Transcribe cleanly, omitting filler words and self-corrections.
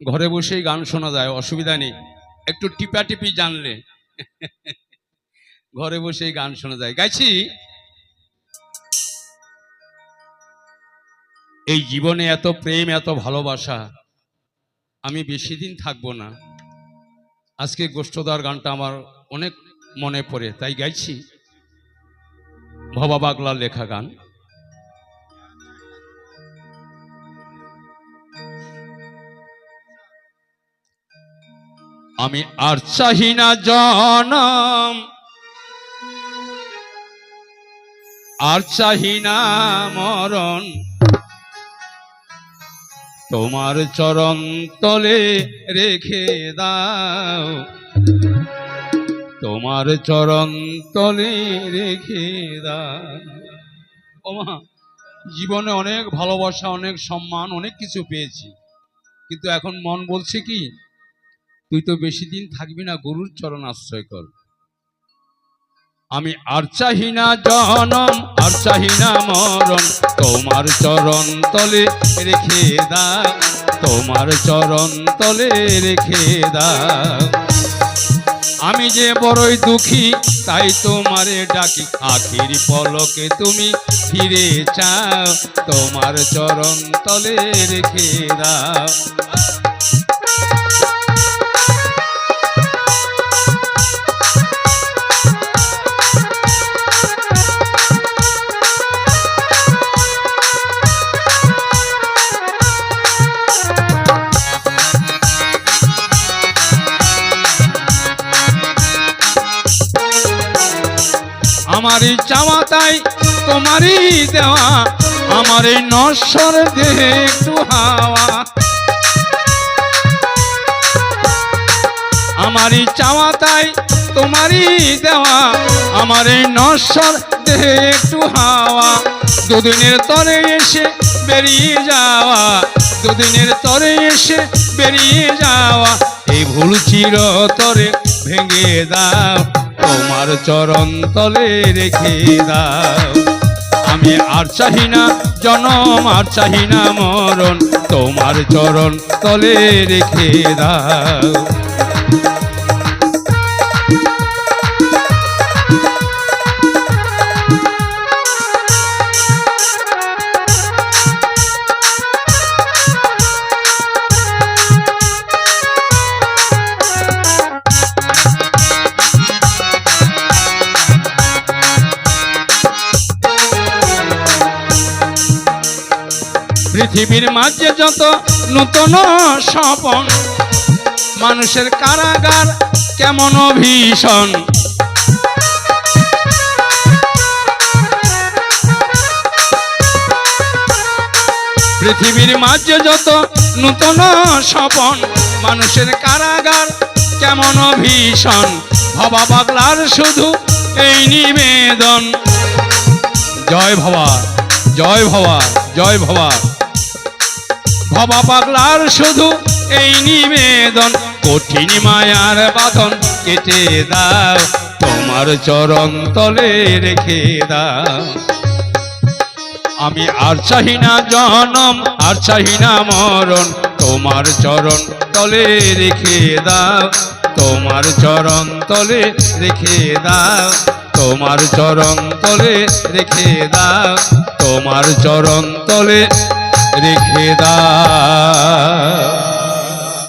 ঘরে বসেই গান শোনা যায়, অসুবিধা নেই। একটু টিপাটিপি জানলে ঘরে বসেই গান শোনা যায়। গাইছি, এই জীবনে এত প্রেম, এত ভালোবাসা, আমি বেশি দিন থাকবো না। আজকে গোষ্ঠদার গানটা আমার অনেক মনে পড়ে, তাই গাইছি। ভবা পাগলার লেখা গান। আমি আর চাহি না জনম, আর চাহি না মরণ, তোমার চরণ তলে রেখে দাও, তোমার চরণ তলে রেখে দাও। ওমা, জীবনে অনেক ভালোবাসা, অনেক সম্মান, অনেক কিছু পেয়েছি, কিন্তু এখন মন বলছে কি, তুই তো বেশি দিন থাকবি না, গুরুর চরণ আশ্রয় কর। আমি আর চাহি না জনম, আর চাহি না মরণ, তোমার চরণ তলে রেখে দাও, তোমার চরণ তলে রেখে দাও। আমি যে বড়ই দুঃখী, তাই তোমারে ডাকি, আখির পলকে তুমি ফিরে চাও, তোমার চরণ তলে রেখে দাও। আমারই চাওয়া তাই তোমারই দেওয়া, আমার এই নশ্বর দেহে একটু হাওয়া। আমারই চাওয়া তাই তোমারই দেওয়া, আমার এই নশ্বর দেহে একটু হাওয়া। দুদিনের তরে এসে বেরিয়ে যাওয়া, দুদিনের তরে এসে বেরিয়ে যাওয়া, এই ভুল চিরতরে ভেঙে দাও, তোমার চরণ তলে রেখে দাও। আমি আর চাহি না জনম, আর চাহি না মরণ, তোমার চরণ তলে রেখে দাও। পৃথিবীর মাঝে যত নূতন স্বপন, মানুষের কারাগার কেমন ভীষণ। পৃথিবীর মাঝে যত নূতন স্বপন, মানুষের কারাগার কেমন ভীষণ। ভবা পাগলার শুধু এই নিবেদন, জয় ভবা, জয় ভবা, জয় ভবা। ভবা পাগলার শুধু এই নিবেদন, কঠিন মায়ার বাঁধন কেটে দাও, তোমার চরণ তলে রেখে দাও। আমি আর চাহি না জনম, আর চাহি না মরণ, তোমার চরণ তলে রেখে দাও, তোমার চরণ তলে রেখে দাও, তোমার চরণ তলে রেখে দাও, তোমার চরণ তলে রেখে দাও।